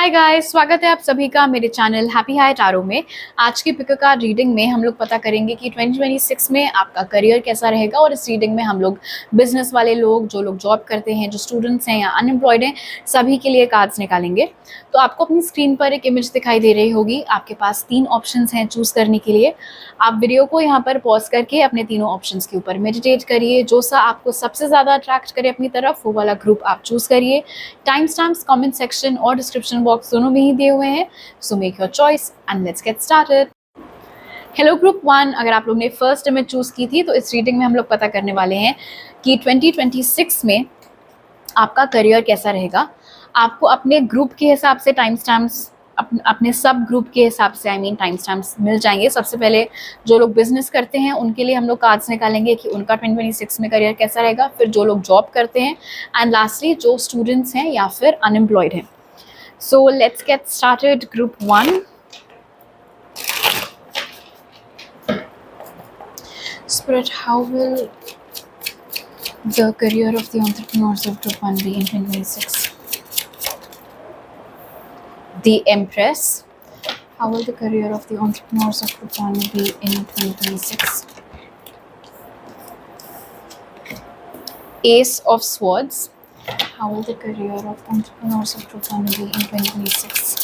Hi guys, स्वागत है आप सभी का मेरे चैनल हैप्पी हाई टारो में। आज की पिक कार्ड रीडिंग में हम लोग पता करेंगे कि 2026 में आपका करियर कैसा रहेगा। और इस रीडिंग में हम लोग बिजनेस वाले लोग, जो लोग जॉब करते हैं, जो स्टूडेंट्स हैं या अनएम्प्लॉयड हैं, सभी के लिए कार्ड्स निकालेंगे। तो आपको अपनी स्क्रीन पर एक इमेज दिखाई दे रही होगी। आपके पास 3 ऑप्शंस हैं चूज़ करने के लिए। आप वीडियो को यहाँ पर पॉज करके अपने तीनों ऑप्शंस के ऊपर मेडिटेट करिए। जो सा आपको सबसे ज़्यादा अट्रैक्ट करे अपनी तरफ, वो वाला ग्रुप आप चूज़ करिए। टाइम स्टैम्प्स कमेंट सेक्शन और डिस्क्रिप्शन बॉक्स दोनों में ही दिए हुए हैं। So make your choice and let's get started. Hello group 1, अगर आप लोग ने फर्स्ट इमेज चूज़ की थी तो इस रीडिंग में हम लोग पता करने वाले हैं कि 2026 में आपका करियर कैसा रहेगा। आपको अपने ग्रुप के हिसाब से टाइम स्टैम्प्स, अपने सब ग्रुप के हिसाब से टाइम स्टैम्प्स मिल जाएंगे। सबसे पहले जो लोग बिजनेस करते हैं उनके लिए हम लोग कार्ड्स निकालेंगे कि उनका 2026 में करियर कैसा रहेगा। फिर जो लोग जॉब करते हैं एंड लास्टली जो स्टूडेंट्स हैं या फिर अनएम्प्लॉयड हैं। So let's get started. Group 1, Spirit, how will the career of the entrepreneurs of Group 1 be in 2026? The Empress. How will the career of the entrepreneurs of Group 1 be in 2026? Ace of Swords. How will the career of entrepreneurs of Group 1 be in 2026?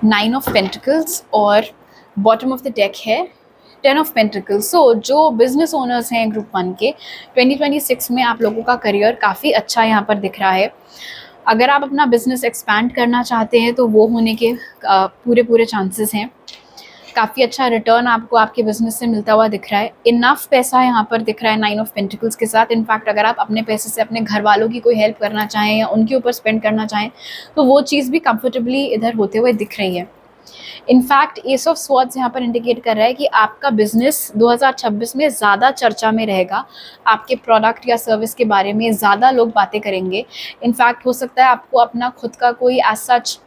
Nine of Pentacles और bottom of the deck है 10 of pentacles. सो जो business owners हैं group 1 के, 2026 में आप लोगों का career काफ़ी अच्छा यहाँ पर दिख रहा है। अगर आप अपना बिजनेस एक्सपैंड करना चाहते हैं तो वो होने के पूरे चांसेस हैं। काफ़ी अच्छा रिटर्न आपको आपके बिजनेस से मिलता हुआ दिख रहा है। इनफ पैसा यहाँ पर दिख रहा है 9 ऑफ पेंटिकल्स के साथ। इनफैक्ट अगर आप अपने पैसे से अपने घर वालों की कोई हेल्प करना चाहें या उनके ऊपर स्पेंड करना चाहें तो वो चीज़ भी कंफर्टेबली इधर होते हुए दिख रही है। इनफैक्ट एस ऑफ स्वॉर्ड्स यहाँ पर इंडिकेट कर रहा है कि आपका बिजनेस 2026 में ज़्यादा चर्चा में रहेगा। आपके प्रोडक्ट या सर्विस के बारे में ज़्यादा लोग बातें करेंगे। इनफैक्ट हो सकता है आपको अपना खुद का कोई एज सच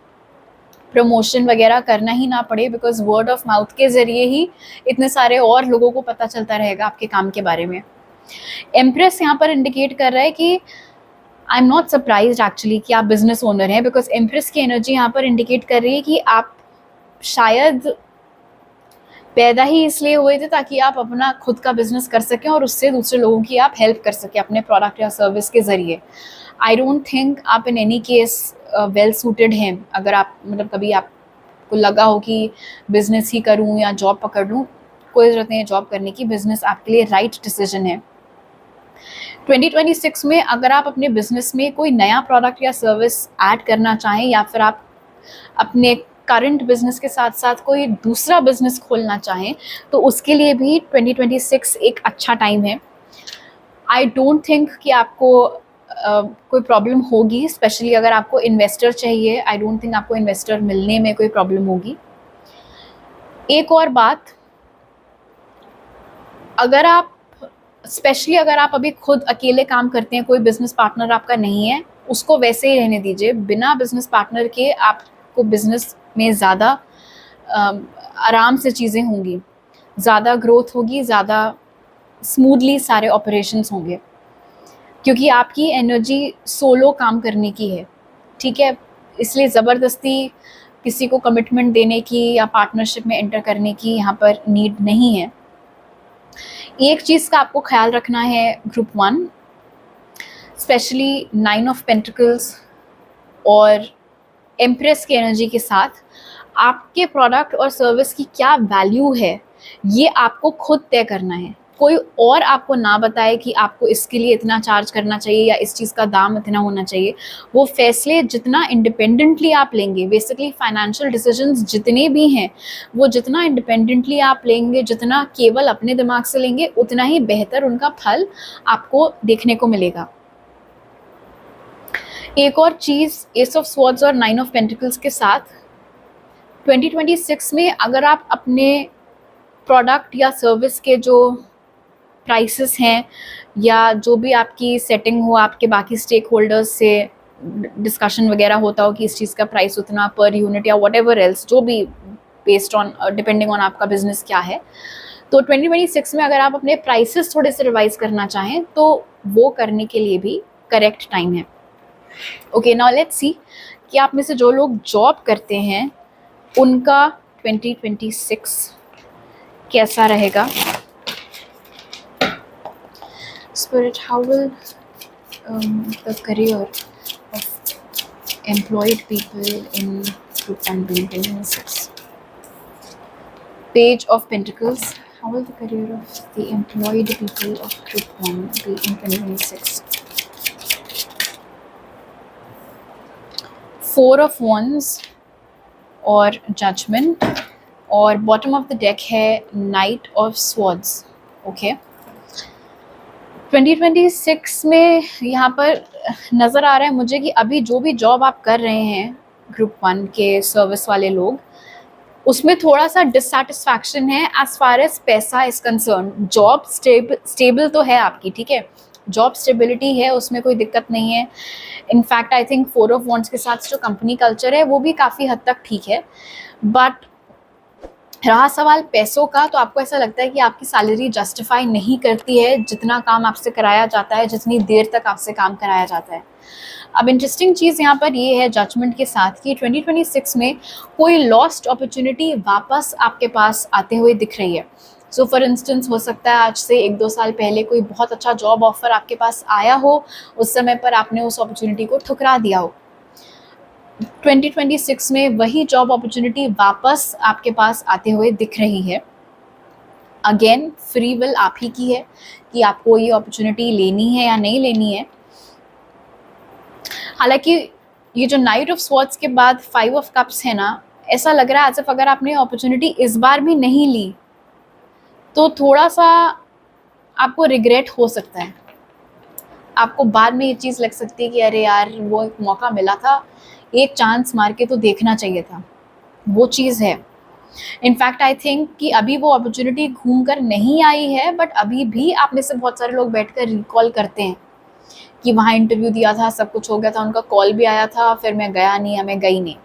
प्रमोशन वगैरह करना ही ना पड़े, बिकॉज वर्ड ऑफ माउथ के ज़रिए ही इतने सारे और लोगों को पता चलता रहेगा आपके काम के बारे में। एम्प्रेस यहाँ पर इंडिकेट कर रहा है कि I am not surprised actually कि आप बिजनेस ओनर हैं, बिकॉज एम्प्रेस की एनर्जी यहाँ पर इंडिकेट कर रही है कि आप शायद पैदा ही इसलिए हुए थे ताकि आप अपना खुद का बिजनेस कर सकें और उससे दूसरे लोगों की आप हेल्प कर सकें अपने प्रोडक्ट या सर्विस के ज़रिए। आई डोंट थिंक आप in any case well suited हैं। अगर आप कभी आपको लगा हो कि बिज़नेस ही करूं या जॉब पकड़ लूं, कोई ज़रूरत नहीं है जॉब करने की। बिज़नेस आपके लिए राइट डिसीजन है। 2026 में अगर आप अपने बिजनेस में कोई नया प्रोडक्ट या सर्विस ऐड करना चाहें या फिर आप अपने करंट बिजनेस के साथ साथ कोई दूसरा बिजनेस खोलना चाहें तो उसके लिए भी 2026 एक अच्छा टाइम है। आई डोंट थिंक कि आपको कोई प्रॉब्लम होगी, स्पेशली अगर आपको इन्वेस्टर चाहिए। आई डोंट थिंक आपको इन्वेस्टर मिलने में कोई प्रॉब्लम होगी। एक और बात, अगर आप स्पेशली अगर आप अभी खुद अकेले काम करते हैं, कोई बिजनेस पार्टनर आपका नहीं है, उसको वैसे ही रहने दीजिए। बिना बिजनेस पार्टनर के आपको बिजनेस में ज़्यादा आराम से चीज़ें होंगी, ज़्यादा ग्रोथ होगी, ज़्यादा स्मूथली सारे ऑपरेशंस होंगे, क्योंकि आपकी एनर्जी सोलो काम करने की है। ठीक है, इसलिए ज़बरदस्ती किसी को कमिटमेंट देने की या पार्टनरशिप में एंटर करने की यहाँ पर नीड नहीं है। एक चीज़ का आपको ख्याल रखना है ग्रुप 1, स्पेशली 9 ऑफ पेंटिकल्स और एम्प्रेस की एनर्जी के साथ, आपके प्रोडक्ट और सर्विस की क्या वैल्यू है ये आपको खुद तय करना है। कोई और आपको ना बताए कि आपको इसके लिए इतना चार्ज करना चाहिए या इस चीज़ का दाम इतना होना चाहिए। वो फैसले जितना इंडिपेंडेंटली आप लेंगे, बेसिकली फाइनेंशियल डिसीजंस जितने भी हैं वो जितना इंडिपेंडेंटली आप लेंगे, जितना केवल अपने दिमाग से लेंगे, उतना ही बेहतर उनका फल आपको देखने को मिलेगा। एक और चीज़, एस ऑफ स्वॉर्ड्स और 9 ऑफ पेंटिकल्स के साथ 2026 में अगर आप अपने प्रोडक्ट या सर्विस के जो प्राइसेस हैं या जो भी आपकी सेटिंग हो, आपके बाकी स्टेक होल्डर्स से डिस्कशन वगैरह होता हो कि इस चीज़ का प्राइस उतना पर यूनिट या व्हाटएवर एल्स, जो भी बेस्ड ऑन डिपेंडिंग ऑन आपका बिजनेस क्या है, तो 2026 में अगर आप अपने प्राइसेस थोड़े से रिवाइज करना चाहें तो वो करने के लिए भी करेक्ट टाइम है। ओके, नाउ लेट्स सी कि आप में से जो लोग जॉब करते हैं उनका 2026 कैसा रहेगा. Spirit, how will the career of employed people in Group 1 be in 2026? Page of Pentacles. How will the career of the employed people of Group 1 be in 2026? Four of Wands और Judgment, और bottom of the deck है Knight of Swords. Okay. 2026 में यहाँ पर नज़र आ रहा है मुझे कि अभी जो भी जॉब आप कर रहे हैं ग्रुप 1 के सर्विस वाले लोग, उसमें थोड़ा सा डिससेटिस्फैक्शन है एज फार एज पैसा इज कंसर्न. जॉब स्टेबल तो है आपकी, ठीक है, जॉब स्टेबिलिटी है, उसमें कोई दिक्कत नहीं है. In fact I think 4 of wands के साथ जो कंपनी कल्चर है वो भी काफ़ी हद तक ठीक है. बट रहा सवाल पैसों का, तो आपको ऐसा लगता है कि आपकी सैलरी जस्टिफाई नहीं करती है जितना काम आपसे कराया जाता है, जितनी देर तक आपसे काम कराया जाता है. अब इंटरेस्टिंग चीज़ यहाँ पर ये है जजमेंट के साथ कि 2026 में कोई लॉस्ट अपॉर्चुनिटी वापस आपके पास आते हुए दिख रही है. सो फॉर इंस्टेंस हो सकता है आज से 1-2 साल पहले कोई बहुत अच्छा जॉब ऑफर आपके पास आया हो, उस समय पर आपने उस अपॉर्चुनिटी को ठुकरा दिया हो. 2026 में वही जॉब अपॉर्चुनिटी वापस आपके पास आते हुए दिख रही है. अगेन फ्री विल आप ही की है कि आपको ये अपॉर्चुनिटी लेनी है या नहीं लेनी है. हालांकि ये जो नाइट ऑफ स्वॉर्ड्स के बाद 5 ऑफ कप्स है ना, ऐसा लग रहा है एज इफ अगर आपने अपॉर्चुनिटी इस बार भी नहीं ली तो थोड़ा सा आपको रिग्रेट हो सकता है. आपको बाद में ये चीज़ लग सकती है कि अरे यार वो एक मौका मिला था, एक चांस मार के तो देखना चाहिए था. वो चीज़ है. इनफैक्ट आई थिंक कि अभी वो अपॉर्चुनिटी घूम कर नहीं आई है, बट अभी भी आप में से बहुत सारे लोग बैठकर रिकॉल करते हैं कि वहाँ इंटरव्यू दिया था, सब कुछ हो गया था, उनका कॉल भी आया था, फिर मैं गया नहीं या मैं गई नहीं.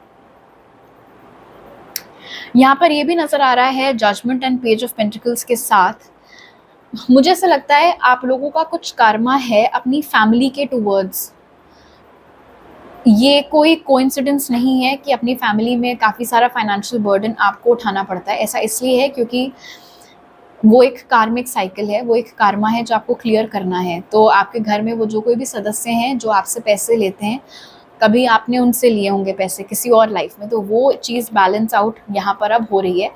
यहाँ पर ये भी नज़र आ रहा है judgement and page of pentacles के साथ. मुझे ऐसा लगता है आप लोगों का कुछ कर्मा है अपनी फैमिली के टूवर्ड्स. ये कोई कोइंसिडेंस नहीं है कि अपनी फैमिली में काफ़ी सारा फाइनेंशियल बर्डन आपको उठाना पड़ता है. ऐसा इसलिए है क्योंकि वो एक कार्मिक साइकिल है, वो एक कार्मा है जो आपको क्लियर करना है. तो आपके घर में वो जो कोई भी सदस्य हैं जो आपसे पैसे लेते हैं, कभी आपने उनसे लिए होंगे पैसे किसी और लाइफ में, तो वो चीज़ बैलेंस आउट यहाँ पर अब हो रही है.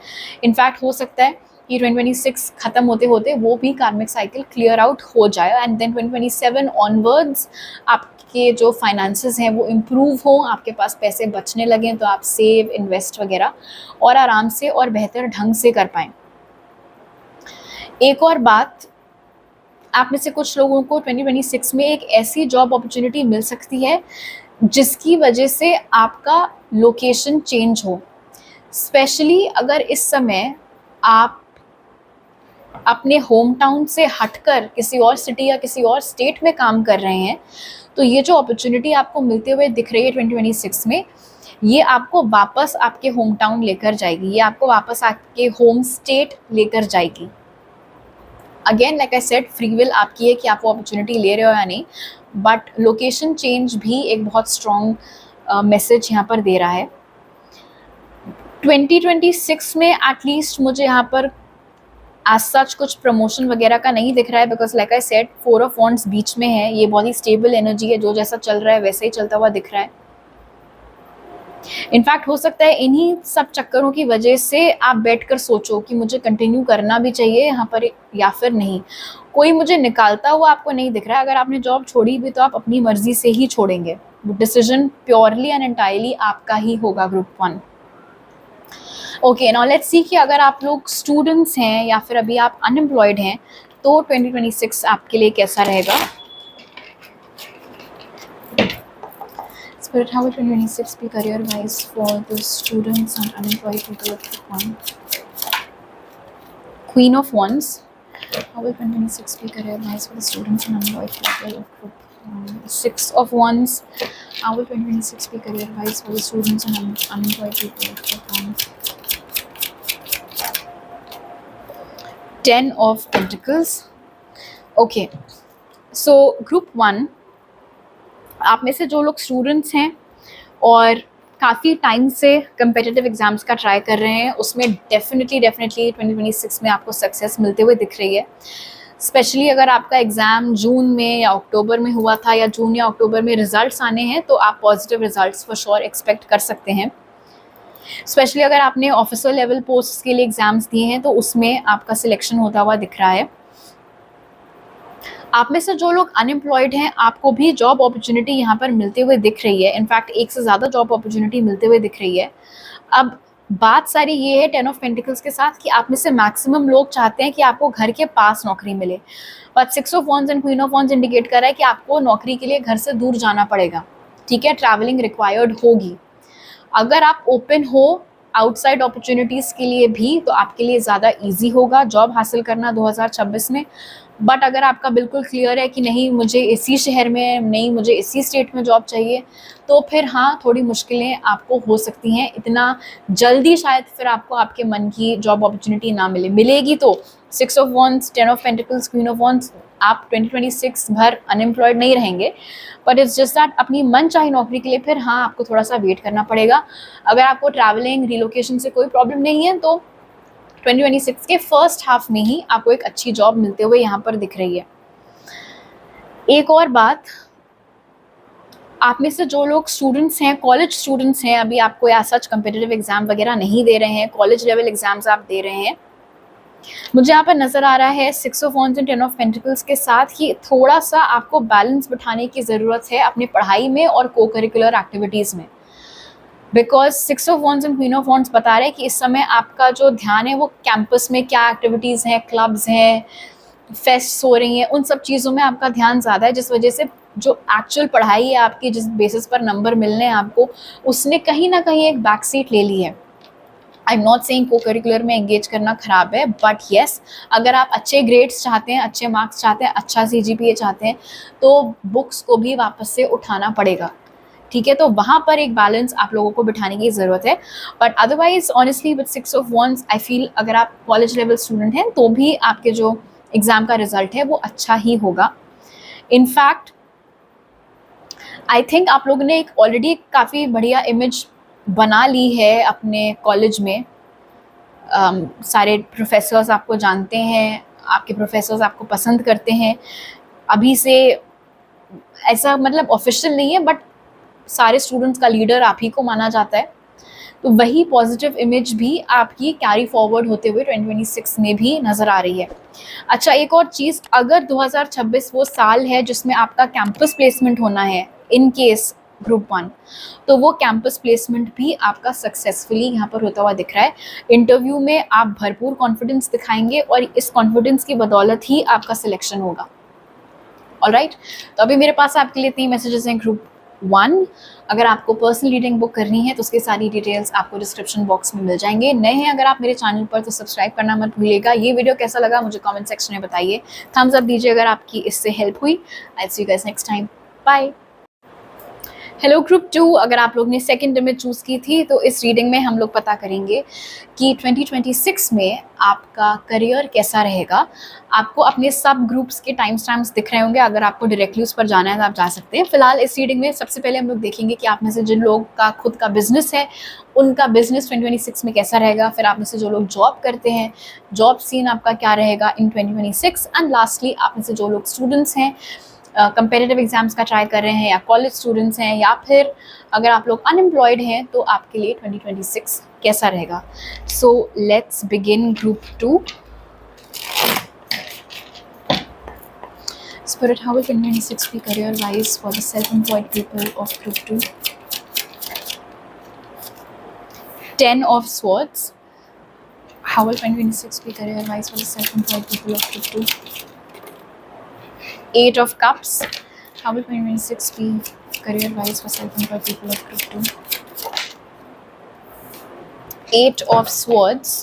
इनफैक्ट हो सकता है कि 2026 ख़त्म होते होते वो भी कार्मिक साइकिल क्लियर आउट हो जाए एंड देन 2027 ऑनवर्ड्स आपके जो फाइनेंसेस हैं वो इम्प्रूव हों, आपके पास पैसे बचने लगें तो आप सेव, इन्वेस्ट वगैरह और आराम से और बेहतर ढंग से कर पाएँ. एक और बात, आप में से कुछ लोगों को 2026 में एक ऐसी जॉब अपॉर्चुनिटी मिल सकती है जिसकी वजह से आपका लोकेशन चेंज हो. स्पेशली अगर इस समय आप अपने होम टाउन से हटकर किसी और सिटी या किसी और स्टेट में काम कर रहे हैं, तो ये जो अपॉर्चुनिटी आपको मिलते हुए दिख रही है 2026 में, ये आपको वापस आपके होम टाउन लेकर जाएगी, ये आपको वापस आपके होम स्टेट लेकर जाएगी. Again like I said, free will आपकी है कि आप वो अपॉर्चुनिटी ले रहे हो या नहीं, बट लोकेशन चेंज भी एक बहुत स्ट्रॉन्ग मैसेज यहाँ पर दे रहा है. 2026 में एटलीस्ट मुझे यहाँ पर एज सच कुछ प्रमोशन वगैरह का नहीं दिख रहा है, because like I said 4 of wands बीच में है, ये बहुत ही स्टेबल एनर्जी है, जो जैसा चल रहा है वैसे ही चलता हुआ दिख रहा है. इनफैक्ट हो सकता है इन्हीं सब चक्करों की वजह से आप बैठकर सोचो कि मुझे कंटिन्यू करना भी चाहिए यहाँ पर या फिर नहीं. कोई मुझे निकालता हुआ आपको नहीं दिख रहा है. अगर आपने जॉब छोड़ी भी तो आप अपनी मर्जी से ही छोड़ेंगे. डिसीजन प्योरली एंड एंटायरली आपका ही होगा group 1. Okay, now let's see कि अगर आप लोग स्टूडेंट्स हैं या फिर अभी आप अनएम्प्लॉयड हैं तो 2026 आपके लिए कैसा रहेगा. Spirit, how will 2026 be career-wise for the students and unemployed people of Group 1? Queen of Wands. How will 2026 be career-wise for the students and unemployed people of Group 1? 6 of Wands. How will 2026 be career-wise for the students and unemployed people of Group 1? 10 of Pentacles. Okay, so Group 1, आप में से जो लोग students हैं और काफ़ी time से competitive exams का ट्राई कर रहे हैं, उसमें डेफिनेटली 2026 में आपको सक्सेस मिलते हुए दिख रही है। स्पेशली अगर आपका एग्ज़ाम जून में या अक्टूबर में हुआ था या जून या अक्टूबर में रिज़ल्ट्स आने हैं, तो आप positive results for sure expect कर सकते हैं। स्पेशली अगर आपने ऑफिसर लेवल पोस्ट के लिए एग्ज़ाम्स दिए हैं तो उसमें आपका सिलेक्शन होता हुआ दिख रहा है। आप में से जो लोग अनएम्प्लॉयड हैं, आपको भी जॉब अपॉर्चुनिटी यहाँ पर मिलते हुए दिख रही है। इनफैक्ट एक से ज़्यादा जॉब अपॉर्चुनिटी मिलते हुए दिख रही है। अब बात सारी ये है 10 ऑफ पेंटिकल्स के साथ कि आप में से मैक्सिमम लोग चाहते हैं कि आपको घर के पास नौकरी मिले, but 6 of wands and queen of wands indicate कर रहा है कि आपको नौकरी के लिए घर से दूर जाना पड़ेगा। ठीक है, ट्रैवलिंग रिक्वायर्ड होगी। अगर आप ओपन हो आउटसाइड अपॉर्चुनिटीज़ के लिए भी तो आपके लिए ज़्यादा इजी होगा जॉब हासिल करना 2026 में। बट अगर आपका बिल्कुल क्लियर है कि नहीं मुझे इसी शहर में, नहीं मुझे इसी स्टेट में जॉब चाहिए, तो फिर हाँ थोड़ी मुश्किलें आपको हो सकती हैं। इतना जल्दी शायद फिर आपको आपके मन की जॉब अपॉर्चुनिटी ना मिलेगी तो 6 of wands, 10 of pentacles, queen of wands, आप 2026 भर अनएम्प्लॉयड नहीं रहेंगे। बट इट्स जस्ट दैट अपनी मन चाही नौकरी के लिए फिर हाँ आपको थोड़ा सा वेट करना पड़ेगा। अगर आपको ट्रैवलिंग, रिलोकेशन से कोई प्रॉब्लम नहीं है तो 2026 के फर्स्ट हाफ में ही आपको एक अच्छी जॉब मिलते हुए यहाँ पर दिख रही है। एक और बात, आप में से जो लोग स्टूडेंट्स हैं, कॉलेज स्टूडेंट्स हैं, अभी आपको या सच कम्पिटिटिव एग्जाम वगैरह नहीं दे रहे हैं, कॉलेज लेवल एग्जाम्स आप दे रहे हैं, मुझे यहाँ पर नज़र आ रहा है 6 of wands and 10 of pentacles के साथ ही थोड़ा सा आपको बैलेंस बिठाने की ज़रूरत है अपनी पढ़ाई में और को करिकुलर एक्टिविटीज़ में। Because 6 of wands and queen of wands बता रहे हैं कि इस समय आपका जो ध्यान है वो कैंपस में क्या एक्टिविटीज़ हैं, क्लब्स हैं, फेस्ट्स हो रही हैं, उन सब चीज़ों में आपका ध्यान ज़्यादा है, जिस वजह से जो एक्चुअल पढ़ाई है आपकी, जिस बेसिस पर नंबर मिलने हैं आपको, उसने कहीं ना कहीं एक बैक सीट ले ली है। आई एम नॉट सेइंग को करिकुलर में एंगेज करना ख़राब है, बट येस अगर आप अच्छे ग्रेड्स चाहते हैं, अच्छे मार्क्स चाहते हैं, अच्छा CGPA चाहते हैं, तो बुक्स को भी वापस से उठाना पड़ेगा। ठीक है, तो वहाँ पर एक बैलेंस आप लोगों को बिठाने की ज़रूरत है। But otherwise honestly with 6 of wands I feel अगर आप कॉलेज लेवल स्टूडेंट हैं तो भी आपके जो एग्ज़ाम का रिजल्ट है वो अच्छा ही होगा। इनफैक्ट आई थिंक आप लोगों ने एक ऑलरेडी काफ़ी बढ़िया इमेज बना ली है अपने कॉलेज में। सारे प्रोफेसर्स आपको जानते हैं, आपके प्रोफेसर्स आपको पसंद करते हैं। अभी से ऐसा मतलब ऑफिशियल नहीं है बट सारे स्टूडेंट्स का लीडर आप ही को माना जाता है, तो वही पॉजिटिव इमेज भी आपकी कैरी फॉरवर्ड होते हुए 2026 में भी नज़र आ रही है। अच्छा, एक और चीज़, अगर 2026 वो साल है जिसमें आपका कैंपस प्लेसमेंट होना है इन केस ग्रुप 1, तो वो कैंपस प्लेसमेंट भी आपका सक्सेसफुली यहाँ पर होता हुआ दिख रहा है। इंटरव्यू में आप भरपूर कॉन्फिडेंस दिखाएंगे और इस कॉन्फिडेंस की बदौलत ही आपका सिलेक्शन होगा। ऑलराइट, तो अभी मेरे पास आपके लिए 3 मैसेजेस हैं ग्रुप 1। अगर आपको पर्सनल रीडिंग बुक करनी है तो उसकी सारी डिटेल्स आपको डिस्क्रिप्शन बॉक्स में मिल जाएंगे। नए हैं अगर आप मेरे चैनल पर तो सब्सक्राइब करना मत भूलिएगा। ये वीडियो कैसा लगा मुझे कमेंट सेक्शन में बताइए, थम्स अप दीजिए अगर आपकी इससे हेल्प हुई। I see you guys next time, bye. Hello group 2, अगर आप लोग ने सेकंड इमेज चूज़ की थी तो इस रीडिंग में हम लोग पता करेंगे कि 2026 में आपका करियर कैसा रहेगा। आपको अपने सब ग्रुप्स के टाइम स्टैम्प्स दिख रहे होंगे, अगर आपको डायरेक्टली उस पर जाना है तो आप जा सकते हैं। फिलहाल इस रीडिंग में सबसे पहले हम लोग देखेंगे कि आप में से जिन लोग का खुद का बिजनेस है उनका बिजनेस 2026 में कैसा रहेगा। फिर आप में से जो लोग जॉब करते हैं, जॉब सीन आपका क्या रहेगा इन 2026। एंड लास्टली आप में से जो लोग स्टूडेंट्स हैं, कंपेटिटिव एग्जाम्स का ट्राई कर रहे हैं, या कॉलेज स्टूडेंट्स हैं, या फिर अगर आप लोग अनएम्प्लॉयड हैं तो आपके लिए 2026 कैसा रहेगा। So let's begin group 2। Spirit, how will 2026 be career-wise for the self-employed people of Group 2? 10 of Swords. How will 2026 be career-wise for the self-employed people of Group 2? 8 of Cups. How will 2026 be career-wise for self-employed people of Group 2? 8 of Swords.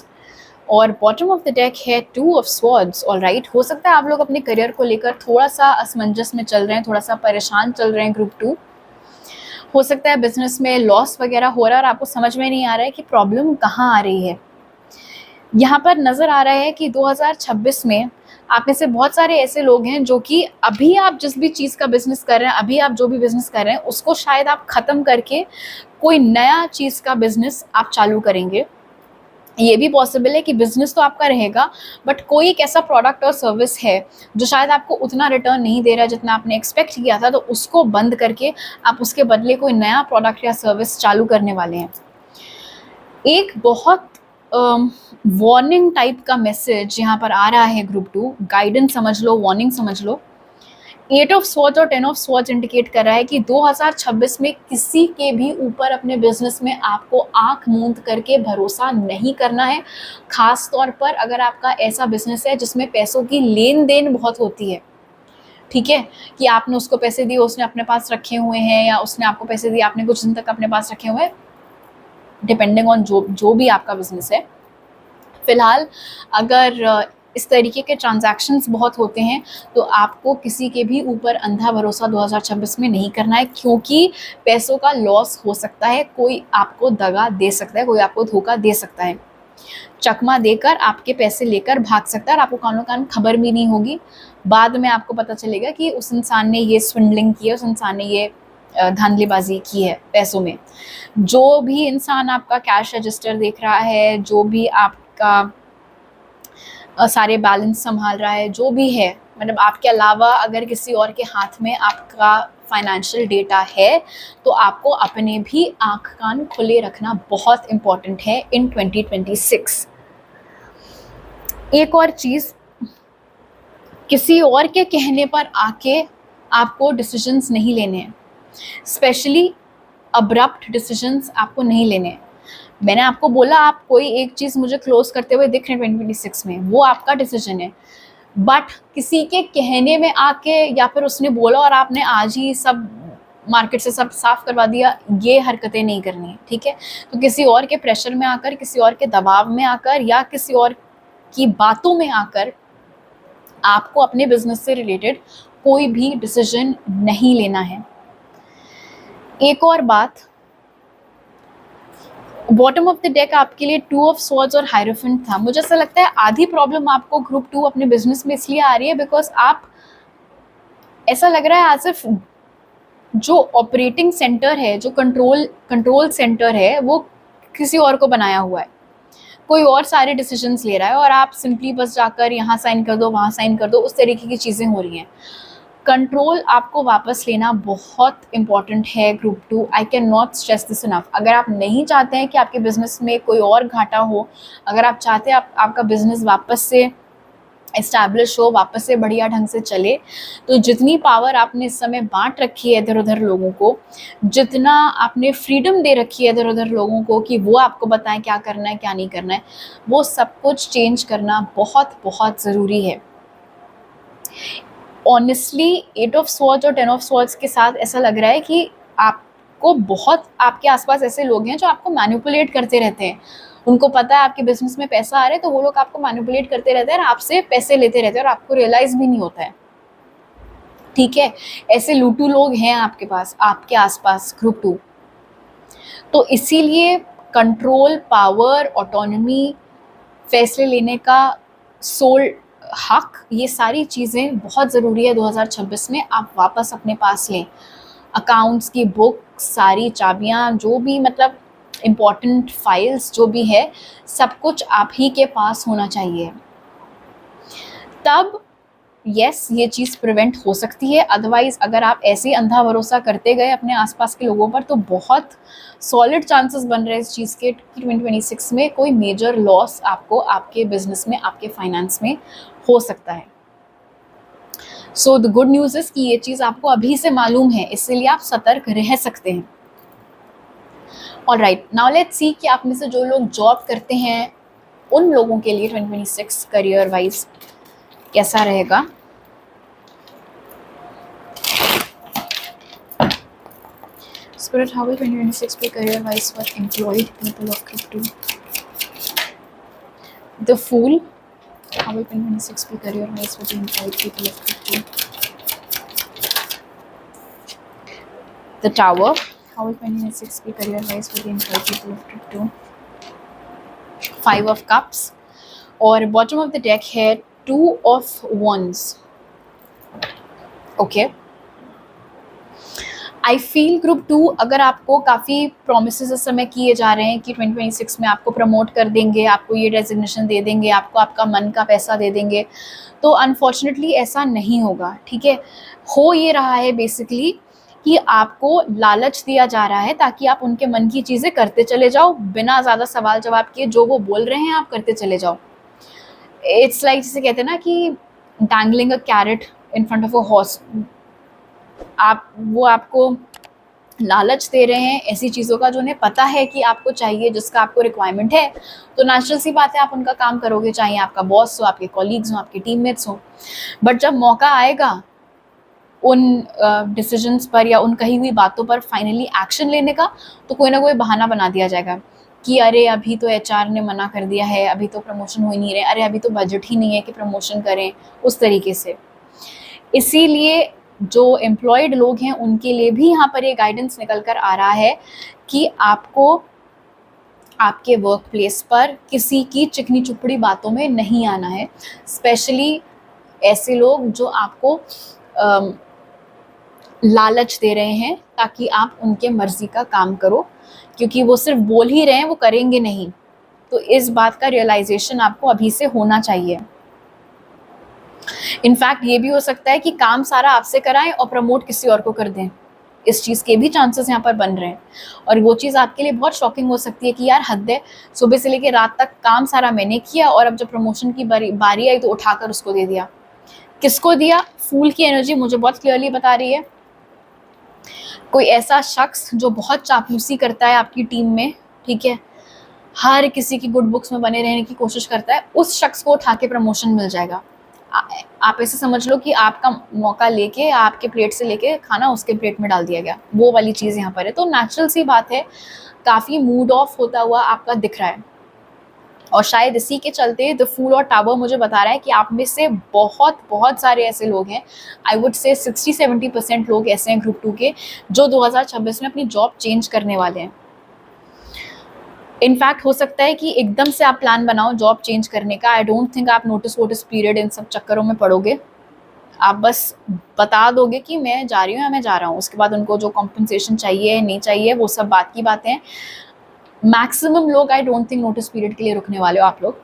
और bottom of the deck है 2 of swords. Alright, हो सकता है आप लोग अपने career को लेकर थोड़ा सा असमंजस में चल रहे हैं, थोड़ा सा परेशान चल रहे हैं ग्रुप 2। हो सकता है बिजनेस में लॉस वगैरह हो रहा है और आपको समझ में नहीं आ रहा है कि प्रॉब्लम कहाँ आ रही है। यहाँ पर नज़र आ रहा है कि 2026 में आप में से बहुत सारे ऐसे लोग हैं जो कि अभी आप जिस भी चीज़ का बिजनेस कर रहे हैं, अभी आप जो भी बिजनेस कर रहे हैं उसको शायद आप ख़त्म करके कोई नया चीज़ का बिजनेस आप चालू करेंगे। ये भी पॉसिबल है कि बिजनेस तो आपका रहेगा, बट कोई एक ऐसा प्रोडक्ट और सर्विस है जो शायद आपको उतना रिटर्न नहीं दे रहा है जितना आपने एक्सपेक्ट किया था, तो उसको बंद करके आप उसके बदले कोई नया प्रोडक्ट या सर्विस चालू करने वाले हैं। एक बहुत वार्निंग टाइप का मैसेज यहाँ पर आ रहा है ग्रुप 2, गाइडेंस समझ लो, वार्निंग समझ लो। 8 ऑफ स्वॉर्ड्स और 10 ऑफ स्वॉर्ड्स इंडिकेट कर रहा है कि 2026 में किसी के भी ऊपर अपने बिजनेस में आपको आंख मूंद करके भरोसा नहीं करना है। खास तौर पर अगर आपका ऐसा बिजनेस है जिसमें पैसों की लेन देन बहुत होती है, ठीक है, कि आपने उसको पैसे दिए, उसने अपने पास रखे हुए हैं, या उसने आपको पैसे दिए, आपने कुछ दिन तक अपने पास रखे हुए हैं, डिपेंडिंग ऑन जो भी आपका बिजनेस है। फिलहाल अगर इस तरीके के ट्रांजैक्शंस बहुत होते हैं तो आपको किसी के भी ऊपर अंधा भरोसा 2026 में नहीं करना है, क्योंकि पैसों का लॉस हो सकता है, कोई आपको दगा दे सकता है, कोई आपको धोखा दे सकता है, चकमा देकर आपके पैसे लेकर भाग सकता है और आपको कानों कान खबर भी नहीं होगी। बाद में आपको पता चलेगा कि उस इंसान ने ये स्विंडलिंग की है, उस इंसान ने ये धांधलीबाजी की है पैसों में। जो भी इंसान आपका कैश रजिस्टर देख रहा है, जो भी आपका सारे बैलेंस संभाल रहा है, जो भी है, मतलब आपके अलावा अगर किसी और के हाथ में आपका फाइनेंशियल डेटा है, तो आपको अपने भी आंख कान खुले रखना बहुत इम्पॉर्टेंट है इन 2026। एक और चीज़, किसी और के कहने पर आके आपको डिसीजंस नहीं लेने हैं, स्पेशली अब्रप्ट डिसीजंस आपको नहीं लेने हैं। मैंने आपको बोला आप कोई एक चीज़ मुझे क्लोज करते हुए दिख रहे हैं 2026 में, वो आपका डिसीजन है, बट किसी के कहने में आके या फिर उसने बोला और आपने आज ही सब मार्केट से सब साफ करवा दिया, ये हरकतें नहीं करनी है, ठीक है। तो किसी और के प्रेशर में आकर, किसी और के दबाव में आकर, या किसी और की बातों में आकर आपको अपने बिजनेस से रिलेटेड कोई भी डिसीजन नहीं लेना है। एक और बात, बॉटम ऑफ द डेक आपके लिए 2 ऑफ स्वॉर्ड्स और हायरोफेंट था। मुझे ऐसा लगता है आधी प्रॉब्लम आपको ग्रुप 2 अपने बिजनेस में इसलिए आ रही है बिकॉज आप, ऐसा लग रहा है आज सिर्फ जो ऑपरेटिंग सेंटर है, जो कंट्रोल सेंटर है, वो किसी और को बनाया हुआ है, कोई और सारे डिसीजंस ले रहा है और आप सिंपली बस जाकर यहाँ साइन कर दो, वहाँ साइन कर दो, उस तरीके की चीज़ें हो रही हैं। कंट्रोल आपको वापस लेना बहुत इंपॉर्टेंट है group 2। I can not stress this enough. अगर आप नहीं चाहते हैं कि आपके बिजनेस में कोई और घाटा हो, अगर आप चाहते हैं आपका बिजनेस वापस से इस्टेब्लिश हो, वापस से बढ़िया ढंग से चले, तो जितनी पावर आपने इस समय बांट रखी है इधर उधर लोगों को, जितना आपने फ्रीडम दे रखी है इधर उधर लोगों को कि वो आपको बताएं क्या करना है क्या नहीं करना है, वो सब कुछ चेंज करना बहुत बहुत ज़रूरी है। ऑनेस्टली 8 ऑफ स्वॉर्ड्स और 10 ऑफ स्वॉर्ड्स के साथ ऐसा लग रहा है कि आपको बहुत, आपके आसपास ऐसे लोग हैं जो आपको मैनिपुलेट करते रहते हैं। उनको पता है आपके बिजनेस में पैसा आ रहा है, तो वो लोग आपको मैनिपुलेट करते रहते हैं और आपसे पैसे लेते रहते हैं और आपको रियलाइज भी नहीं होता है, ठीक है। ऐसे लूटू लोग हैं आपके पास, आपके आसपास ग्रुप 2। तो इसीलिए कंट्रोल, पावर, ऑटोनॉमी, फैसले लेने का सोल हक, ये सारी चीज़ें बहुत ज़रूरी है 2026 में आप वापस अपने पास लें। अकाउंट्स की बुक, सारी चाबियाँ, जो भी मतलब इम्पॉर्टेंट फाइल्स जो भी है, सब कुछ आप ही के पास होना चाहिए। तब यस, ये चीज़ प्रिवेंट हो सकती है। अदरवाइज़ अगर आप ऐसे ही अंधा भरोसा करते गए अपने आसपास के लोगों पर, तो बहुत सॉलिड चांसेस बन रहे हैं इस चीज़ के कि 2026 में कोई मेजर लॉस आपको आपके बिजनेस में, आपके फाइनेंस में हो सकता है। So the good news is कि ये चीज़ आपको अभी से मालूम है, इसलिए आप सतर्क रह सकते हैं। ऑलराइट, नाउ लेट्स सी कि आप में से जो लोग जॉब करते हैं उन लोगों के लिए 2026 करियर वाइज कैसा रहेगा। Spirit, how will 2026 be career wise for employed people of Group 2? The Fool, how will 2026 be career wise for the employed people of Group 2? The Tower, how will 2026 be career wise for the employed people of Group 2? 5 of Cups, और bottom of the deck है 2 of wands. Okay, I feel group 2, अगर आपको काफ़ी promises इस समय किए जा रहे हैं कि 2026 में आपको प्रमोट कर देंगे, आपको ये डेजिग्नेशन दे देंगे, आपको आपका मन का पैसा दे देंगे, तो अनफॉर्चुनेटली ऐसा नहीं होगा, ठीक है। हो ये रहा है बेसिकली कि आपको लालच दिया जा रहा है ताकि आप उनके मन की चीज़ें करते चले जाओ, बिना ज़्यादा सवाल जवाब किए जो वो बोल रहे हैं आप करते चले जाओ। इट्स लाइक जिसे कहते हैं ना कि dangling a carrot in front of a horse. वो आपको लालच दे रहे हैं ऐसी चीज़ों का जो उन्हें पता है कि आपको चाहिए, जिसका आपको रिक्वायरमेंट है, तो नेचुरल सी बात है आप उनका काम करोगे, चाहे आपका बॉस हो, आपके कॉलीग्स हो, आपके टीममेट्स हो। बट जब मौका आएगा उन डिसीजंस पर या उन कही हुई बातों पर फाइनली एक्शन लेने का, तो कोई ना कोई बहाना बना दिया जाएगा कि अरे अभी तो एचआर ने मना कर दिया है, अभी तो प्रमोशन हो ही नहीं रहे, अरे अभी तो बजट ही नहीं है कि प्रमोशन करें, उस तरीके से। इसीलिए जो एम्प्लॉयड लोग हैं उनके लिए भी यहाँ पर ये गाइडेंस निकल कर आ रहा है कि आपको आपके वर्क प्लेस पर किसी की चिकनी चुपड़ी बातों में नहीं आना है, स्पेशली ऐसे लोग जो आपको लालच दे रहे हैं ताकि आप उनके मर्जी का काम करो, क्योंकि वो सिर्फ बोल ही रहे हैं, वो करेंगे नहीं। तो इस बात का रियलाइजेशन आपको अभी से होना चाहिए। इनफैक्ट ये भी हो सकता है कि काम सारा आपसे कराएं और प्रमोट किसी और को कर दें, इस चीज़ के भी चांसेस यहाँ पर बन रहे हैं। और वो चीज़ आपके लिए बहुत शॉकिंग हो सकती है कि यार हद है, सुबह से लेकर रात तक काम सारा मैंने किया और अब जब प्रमोशन की बारी आई तो उठाकर उसको दे दिया। किसको दिया? फूल की एनर्जी मुझे बहुत क्लियरली बता रही है। कोई ऐसा शख्स जो बहुत चापलूसी करता है आपकी टीम में, ठीक है, हर किसी की गुड बुक्स में बने रहने की कोशिश करता है, उस शख्स को उठा के प्रमोशन मिल जाएगा। आप ऐसे समझ लो कि आपका मौका लेके आपके प्लेट से लेके खाना उसके प्लेट में डाल दिया गया, वो वाली चीज़ यहाँ पर है। तो नेचुरल सी बात है, काफ़ी मूड ऑफ होता हुआ आपका दिख रहा है, और शायद इसी के चलते द फूल और टावर मुझे बता रहा है कि आप में से बहुत बहुत सारे ऐसे लोग हैं, आई वुड से 60-70% लोग ऐसे हैं ग्रुप 2 के, जो 2026 में अपनी जॉब चेंज करने वाले हैं। इनफैक्ट हो सकता है कि एकदम से आप प्लान बनाओ जॉब चेंज करने का। आई डोंट थिंक आप नोटिस वोटिस पीरियड इन सब चक्करों में पड़ोगे। आप बस बता दोगे कि मैं जा रही हूँ या मैं जा रहा हूँ, उसके बाद उनको जो कॉम्पनसेशन चाहिए नहीं चाहिए वो सब बात की बातें हैं। मैक्सिमम लोग I don't think notice period के लिए रुकने वाले हो आप लोग,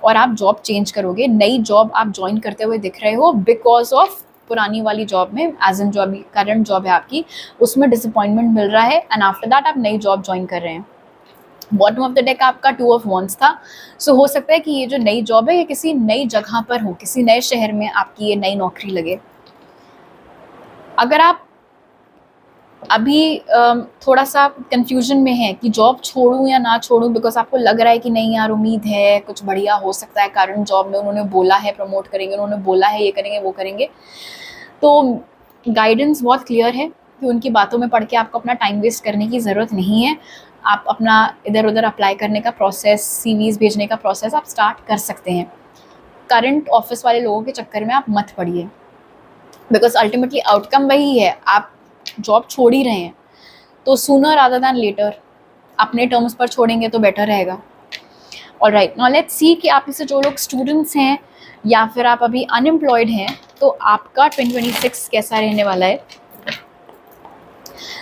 और आप जॉब चेंज करोगे। नई जॉब आप ज्वाइन करते हुए दिख रहे हो बिकॉज ऑफ पुरानी वाली जॉब में, एज इन जो अभी करंट जॉब है आपकी, उसमें डिसअपॉइंटमेंट मिल रहा है, एंड आफ्टर दैट आप नई जॉब ज्वाइन कर रहे हैं। बॉटम ऑफ द डेक आपका 2 ऑफ wands था। सो हो सकता है कि ये जो नई जॉब है ये किसी नई जगह पर हो, किसी नए शहर में आपकी ये नई नौकरी लगे। अगर आप अभी थोड़ा सा कंफ्यूजन में है कि जॉब छोड़ूं या ना छोड़ूं, बिकॉज आपको लग रहा है कि नहीं यार उम्मीद है कुछ बढ़िया हो सकता है, कारण जॉब में उन्होंने बोला है प्रमोट करेंगे, उन्होंने बोला है ये करेंगे वो करेंगे, तो गाइडेंस बहुत क्लियर है कि उनकी बातों में पढ़ के आपको अपना टाइम वेस्ट करने की ज़रूरत नहीं है। आप अपना इधर उधर अप्लाई करने का प्रोसेस, सीवीज़ भेजने का प्रोसेस आप स्टार्ट कर सकते हैं। करंट ऑफिस वाले लोगों के चक्कर में आप मत पड़िए, बिकॉज अल्टीमेटली आउटकम वही है, आप जॉब छोड़ ही रहे हैं, तो सूनर रादर दैन लेटर अपने टर्म्स पर छोड़ेंगे तो बेटर रहेगा। ऑलराइट, नाउ लेट्स सी कि आप इससे जो लोग स्टूडेंट्स हैं या फिर आप अभी अनएम्प्लॉयड हैं, तो आपका 2026 कैसा रहने वाला है।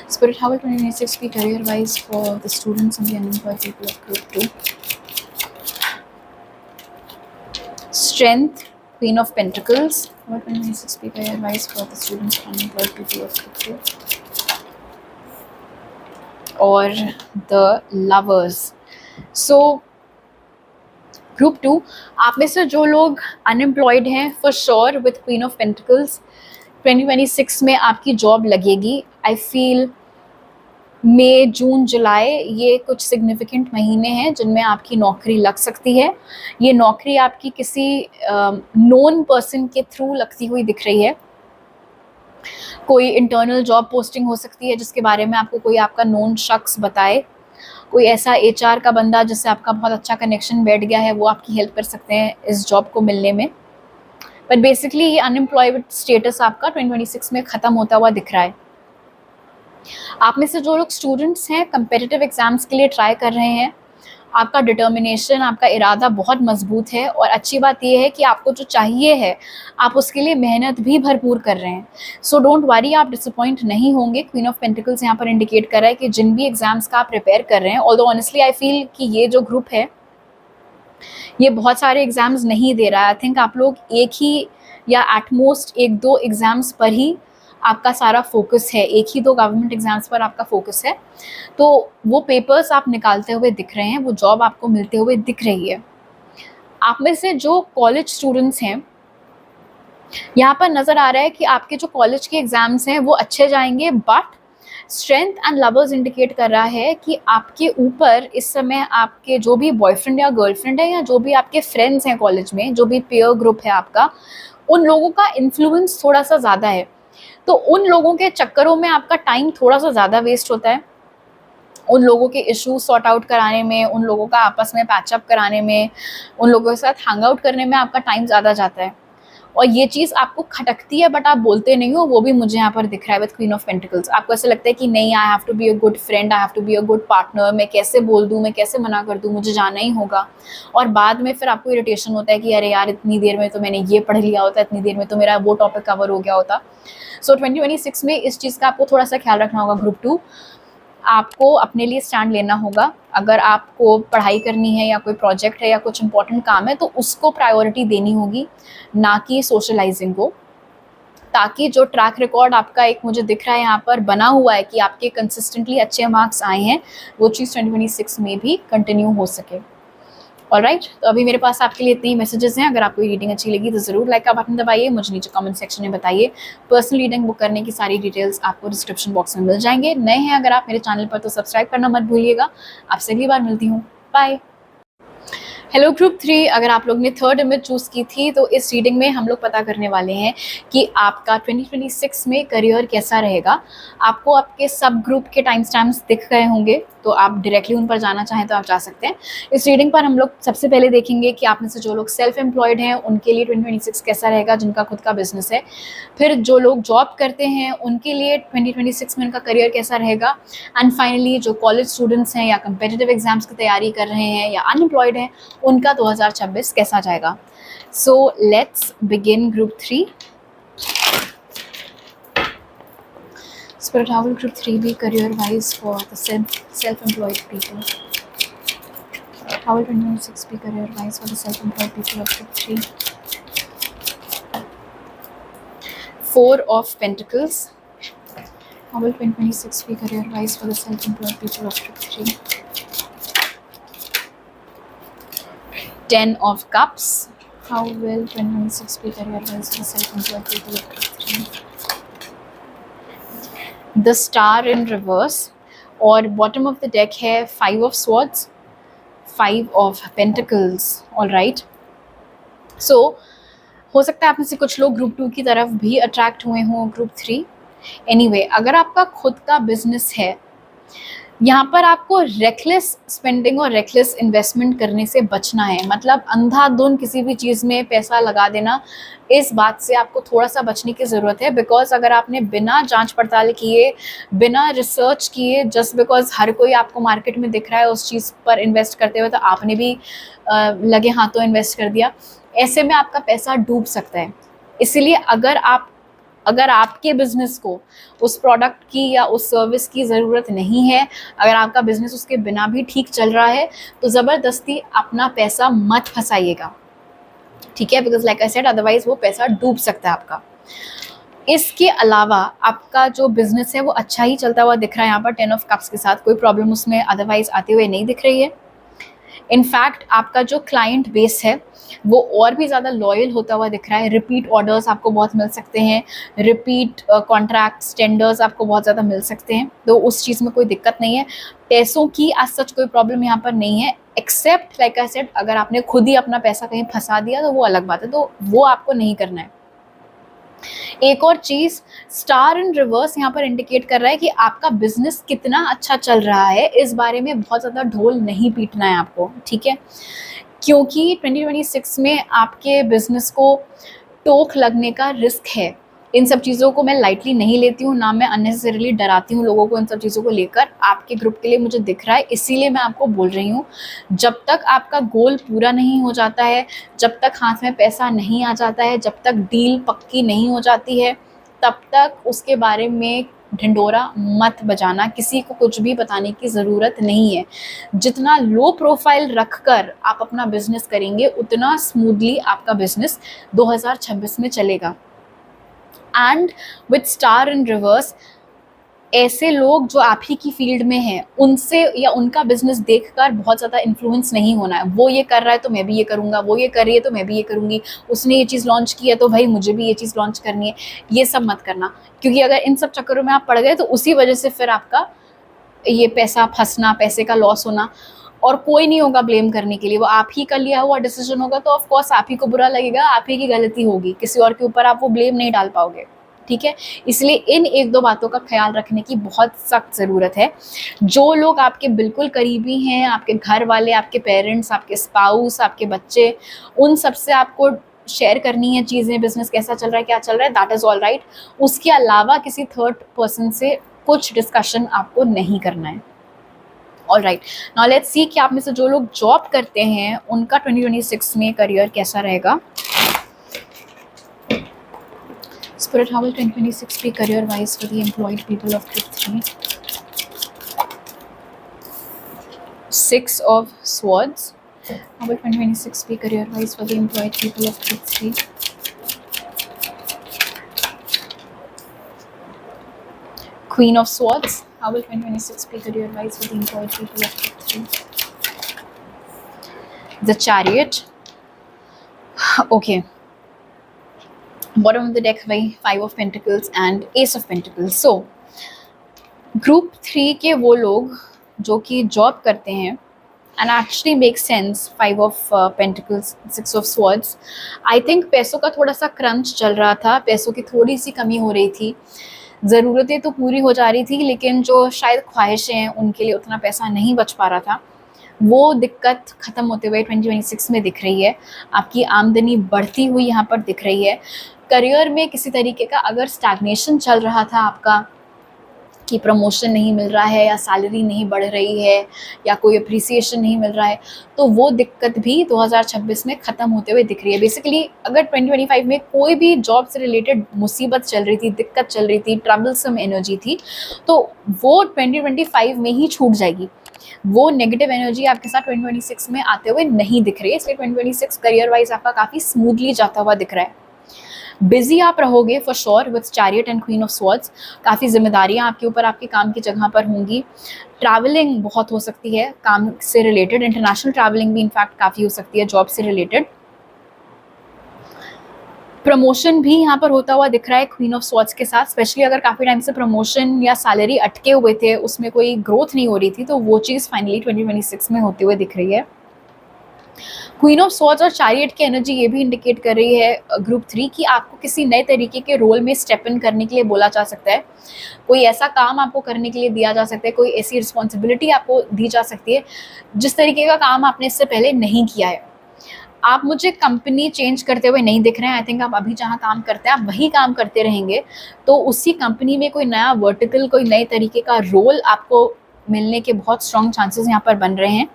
Spirit, how will 2026 be career-wise for the students and the unemployed people of Group 2? Strength, Queen of Pentacles. How will 2026 be career-wise for the students and unemployed people of Group 2? Or the Lovers. So, Group 2, आप में से जो लोग unemployed हैं, for sure with queen of pentacles 2026 में आपकी job लगेगी। I feel मई, जून, जुलाई ये कुछ सिग्निफिकेंट महीने हैं जिनमें आपकी नौकरी लग सकती है। ये नौकरी आपकी किसी नोन पर्सन के थ्रू लगती हुई दिख रही है। कोई इंटरनल जॉब पोस्टिंग हो सकती है जिसके बारे में आपको कोई आपका नोन शख्स बताए, कोई ऐसा एचआर का बंदा जिससे आपका बहुत अच्छा कनेक्शन बैठ गया है, वो आपकी हेल्प कर सकते हैं इस जॉब को मिलने में। बट बेसिकली ये अनएम्प्लॉयड स्टेटस आपका 2026 में ख़त्म होता हुआ दिख रहा है। आप में से जो लोग स्टूडेंट्स हैं, कंपेटिटिव एग्जाम्स के लिए ट्राई कर रहे हैं, आपका डिटर्मिनेशन, आपका इरादा बहुत मजबूत है और अच्छी बात यह है कि आपको जो चाहिए है आप उसके लिए मेहनत भी भरपूर कर रहे हैं। सो डोंट वरी, आप डिसअपॉइंट नहीं होंगे। क्वीन ऑफ पेंटिकल्स यहाँ पर इंडिकेट कर रहा है कि जिन भी एग्जाम्स का आप प्रिपेयर कर रहे हैं, ऑल्दो ऑनेस्टली आई फील कि ये जो ग्रुप है ये बहुत सारे एग्जाम्स नहीं दे रहा है। आई थिंक आप लोग एक ही या एटमोस्ट एक दो एग्जाम्स पर ही आपका सारा फोकस है, एक ही दो गवर्नमेंट एग्जाम्स पर आपका फोकस है। तो वो पेपर्स आप निकालते हुए दिख रहे हैं, वो जॉब आपको मिलते हुए दिख रही है। आप में से जो कॉलेज स्टूडेंट्स हैं, यहाँ पर नज़र आ रहा है कि आपके जो कॉलेज के एग्जाम्स हैं वो अच्छे जाएंगे, but strength and lovers indicate कर रहा है कि आपके ऊपर इस समय आपके जो भी बॉयफ्रेंड या गर्लफ्रेंड है या जो भी आपके फ्रेंड्स हैं कॉलेज में, जो भी पेयर ग्रुप है आपका, उन लोगों का इन्फ्लुएंस थोड़ा सा ज़्यादा है। तो उन लोगों के चक्करों में आपका टाइम थोड़ा सा ज़्यादा वेस्ट होता है। उन लोगों के इश्यूज सॉर्ट आउट कराने में, उन लोगों का आपस में पैचअप कराने में, उन लोगों के साथ हैंग आउट करने में आपका टाइम ज़्यादा जाता है। और ये चीज़ आपको खटकती है बट आप बोलते नहीं हो, वो भी मुझे यहाँ पर दिख रहा है विद क्वीन ऑफ पेंटिकल्स। आपको ऐसा लगता है कि नहीं, I have to be a good friend, I have to be a good partner, मैं कैसे बोल दूँ, मैं कैसे मना कर दूँ, मुझे जाना ही होगा। और बाद में फिर आपको इरिटेशन होता है कि अरे यार, इतनी देर में तो मैंने ये पढ़ लिया होता, इतनी देर में तो मेरा वो टॉपिक कवर हो गया होता। सो 2026 में इस चीज़ का आपको थोड़ा सा ख्याल रखना होगा। ग्रुप 2, आपको अपने लिए स्टैंड लेना होगा। अगर आपको पढ़ाई करनी है या कोई प्रोजेक्ट है या कुछ इंपॉर्टेंट काम है तो उसको प्रायोरिटी देनी होगी, ना कि सोशलाइजिंग को, ताकि जो ट्रैक रिकॉर्ड आपका एक मुझे दिख रहा है यहाँ पर बना हुआ है कि आपके कंसिस्टेंटली अच्छे मार्क्स आए हैं, वो चीज़ 2026 में भी कंटिन्यू हो सके। ऑलराइट, तो अभी मेरे पास आपके लिए इतने ही मैसेजेस हैं। अगर आपको रीडिंग अच्छी लगी तो ज़रूर लाइक का बटन दबाइए, मुझे नीचे कमेंट सेक्शन में बताइए। पर्सनल रीडिंग बुक करने की सारी डिटेल्स आपको डिस्क्रिप्शन बॉक्स में मिल जाएंगे। नए हैं अगर आप मेरे चैनल पर तो सब्सक्राइब करना मत भूलिएगा। आपसे अगली बार मिलती हूँ, बाय। हेलो ग्रुप 3, अगर आप लोग ने थर्ड इमेज चूज़ की थी तो इस रीडिंग में हम लोग पता करने वाले हैं कि आपका 2026 में करियर कैसा रहेगा। आपको आपके सब ग्रुप के टाइम स्टैम्प्स दिख गए होंगे, तो आप डायरेक्टली उन पर जाना चाहें तो आप जा सकते हैं। इस रीडिंग पर हम लोग सबसे पहले देखेंगे कि आप में से जो लोग सेल्फ एम्प्लॉयड हैं उनके लिए 2026 कैसा रहेगा, जिनका खुद का बिजनेस है। फिर जो लोग जॉब करते हैं उनके लिए 2026 में उनका करियर कैसा रहेगा। एंड फाइनली जो कॉलेज स्टूडेंट्स हैं या कंपेटिटिव एग्जाम्स की तैयारी कर रहे हैं या अनएम्प्लॉयड हैं, उनका 2026 कैसा जाएगा। So let's begin group 3। Spirit, how will group 3 be career wise for the self-employed people? How will 2026 be career wise for the self-employed people of group 3? Four of Pentacles. How will 2026 be career wise for the self-employed people of group 3? Ten of Cups. How will 2026 be career wise for the self-employed people of group 3? The Star in reverse, और bottom of the deck है 5 of Swords, 5 of Pentacles. All right, so हो सकता है आप में से कुछ लोग ग्रुप 2 की तरफ भी अट्रैक्ट हुए हों ग्रुप 3। एनीवे, अगर आपका खुद का बिजनेस है, यहाँ पर आपको रेकलेस स्पेंडिंग और रेकलेस इन्वेस्टमेंट करने से बचना है। मतलब अंधाधुंध किसी भी चीज़ में पैसा लगा देना, इस बात से आपको थोड़ा सा बचने की ज़रूरत है। बिकॉज अगर आपने बिना जांच पड़ताल किए, बिना रिसर्च किए, जस्ट बिकॉज हर कोई आपको मार्केट में दिख रहा है उस चीज़ पर इन्वेस्ट करते हुए, तो आपने भी लगे हाथों इन्वेस्ट कर दिया, ऐसे में आपका पैसा डूब सकता है। इसीलिए अगर आपके बिजनेस को उस प्रोडक्ट की या उस सर्विस की ज़रूरत नहीं है, अगर आपका बिजनेस उसके बिना भी ठीक चल रहा है, तो ज़बरदस्ती अपना पैसा मत फंसाइएगा, ठीक है। Because like I said, otherwise वो पैसा डूब सकता है आपका। इसके अलावा आपका जो बिजनेस है वो अच्छा ही चलता हुआ दिख रहा है यहाँ पर 10 of Cups के साथ। कोई प्रॉब्लम उसमें अदरवाइज आते हुए नहीं दिख रही है। इनफैक्ट आपका जो क्लाइंट बेस है वो और भी ज़्यादा लॉयल होता हुआ दिख रहा है। रिपीट ऑर्डर्स आपको बहुत मिल सकते हैं, रिपीट कॉन्ट्रैक्ट्स, टेंडर्स आपको बहुत ज़्यादा मिल सकते हैं, तो उस चीज़ में कोई दिक्कत नहीं है। पैसों की एज सच कोई प्रॉब्लम यहाँ पर नहीं है, एक्सेप्ट लाइक आई सेड, अगर आपने खुद ही अपना पैसा कहीं फंसा दिया तो वो अलग बात है, तो वो आपको नहीं करना है। एक और चीज़, स्टार इन रिवर्स यहाँ पर इंडिकेट कर रहा है कि आपका बिजनेस कितना अच्छा चल रहा है, इस बारे में बहुत ज़्यादा ढोल नहीं पीटना है आपको, ठीक है। क्योंकि 2026 में आपके बिजनेस को टोक लगने का रिस्क है। इन सब चीज़ों को मैं लाइटली नहीं लेती हूँ, ना मैं अननेसेसरीली डराती हूँ लोगों को इन सब चीज़ों को लेकर। आपके ग्रुप के लिए मुझे दिख रहा है, इसीलिए मैं आपको बोल रही हूँ, जब तक आपका गोल पूरा नहीं हो जाता है, जब तक हाथ में पैसा नहीं आ जाता है, जब तक डील पक्की नहीं हो जाती है, तब तक उसके बारे में ढिंढोरा मत बजाना, किसी को कुछ भी बताने की ज़रूरत नहीं है। जितना लो प्रोफाइल रखकर आप अपना बिजनेस करेंगे, उतना स्मूथली आपका बिजनेस 2026 में चलेगा। And with star in reverse, ऐसे लोग जो आप ही की फील्ड में हैं, उनसे या उनका बिजनेस देखकर बहुत ज़्यादा इन्फ्लुएंस नहीं होना है। वो ये कर रहा है तो मैं भी ये करूँगा, वो ये कर रही है तो मैं भी ये करूँगी, उसने ये चीज़ लॉन्च की है तो भाई मुझे भी ये चीज़ लॉन्च करनी है, ये सब मत करना। क्योंकि अगर इन सब चक्करों में आप पड़ गए तो उसी वजह से फिर आपका ये पैसा फंसना, पैसे का लॉस होना, और कोई नहीं होगा ब्लेम करने के लिए। वो आप ही का लिया हुआ डिसीजन होगा तो ऑफ कोर्स आप ही को बुरा लगेगा, आप ही की गलती होगी, किसी और के ऊपर आप वो ब्लेम नहीं डाल पाओगे। ठीक है, इसलिए इन एक दो बातों का ख्याल रखने की बहुत सख्त ज़रूरत है। जो लोग आपके बिल्कुल करीबी हैं, आपके घर वाले, आपके पेरेंट्स, आपके स्पाउस, आपके बच्चे, उन सब से आपको शेयर करनी है चीज़ें, बिजनेस कैसा चल रहा है, क्या चल रहा है, दैट इज़ ऑल राइट। उसके अलावा किसी थर्ड पर्सन से कुछ डिस्कशन आपको नहीं करना है। All right, now let's see कि आप में से जो लोग जॉब करते हैं उनका 2026 में करियर कैसा रहेगा। Spirit, how will 2026 be career wise for the employed people of group 3? 6 of Swords. How will 2026 be career wise for the employed people of group 3? Queen of Swords. How will 2026 be career wise for the employed people of group 3? The Chariot. Okay. Bottom of the deck by 5 of Pentacles and Ace of Pentacles. So group 3 के वो लोग जो कि job करते हैं, and actually make sense, 5 of pentacles, 6 of swords. I think पैसों का थोड़ा सा क्रंच चल रहा था, पैसों की थोड़ी सी कमी हो रही थी, ज़रूरतें तो पूरी हो जा रही थी, लेकिन जो शायद ख्वाहिशें हैं उनके लिए उतना पैसा नहीं बच पा रहा था। वो दिक्कत ख़त्म होते हुए 2026 में दिख रही है। आपकी आमदनी बढ़ती हुई यहाँ पर दिख रही है। करियर में किसी तरीके का अगर स्टैग्नेशन चल रहा था आपका, कि प्रमोशन नहीं मिल रहा है या सैलरी नहीं बढ़ रही है या कोई अप्रिसिएशन नहीं मिल रहा है, तो वो दिक्कत भी 2026 में ख़त्म होते हुए दिख रही है। बेसिकली अगर 2025 में कोई भी जॉब से रिलेटेड मुसीबत चल रही थी, दिक्कत चल रही थी, ट्रबलसम एनर्जी थी, तो वो 2025 में ही छूट जाएगी। वो नेगेटिव एनर्जी आपके साथ 2026 में आते हुए नहीं दिख रही है। इसलिए 2026 करियर वाइज आपका काफ़ी स्मूथली जाता हुआ दिख रहा है। बिजी आप रहोगे for sure with chariot and queen of swords. काफ़ी जिम्मेदारियां आपके ऊपर आपके काम की जगह पर होंगी। ट्रैवलिंग बहुत हो सकती है काम से रिलेटेड, इंटरनेशनल ट्रैवलिंग भी इनफैक्ट काफ़ी हो सकती है जॉब से रिलेटेड। प्रमोशन भी यहाँ पर होता हुआ दिख रहा है क्वीन ऑफ स्वॉर्ड्स के साथ, स्पेशली अगर काफ़ी टाइम से प्रमोशन या सैलरी अटके हुए थे, उसमें कोई ग्रोथ नहीं हो रही थी, तो वो चीज़ फाइनली 2026 में होते हुए दिख रही है। क्वीन ऑफ स्वॉर्ड्स और चैरियट की एनर्जी ये भी इंडिकेट कर रही है ग्रुप 3 कि आपको किसी नए तरीके के रोल में स्टेप इन करने के लिए बोला जा सकता है। कोई ऐसा काम आपको करने के लिए दिया जा सकता है, कोई ऐसी रिस्पॉन्सिबिलिटी आपको दी जा सकती है जिस तरीके का काम आपने इससे पहले नहीं किया है। आप मुझे कंपनी चेंज करते हुए नहीं दिख रहे हैं। आई थिंक आप अभी जहाँ काम करते हैं आप वही काम करते रहेंगे, तो उसी कंपनी में कोई नया वर्टिकल, कोई नए तरीके का रोल आपको मिलने के बहुत स्ट्रॉन्ग चांसेस यहाँ पर बन रहे हैं।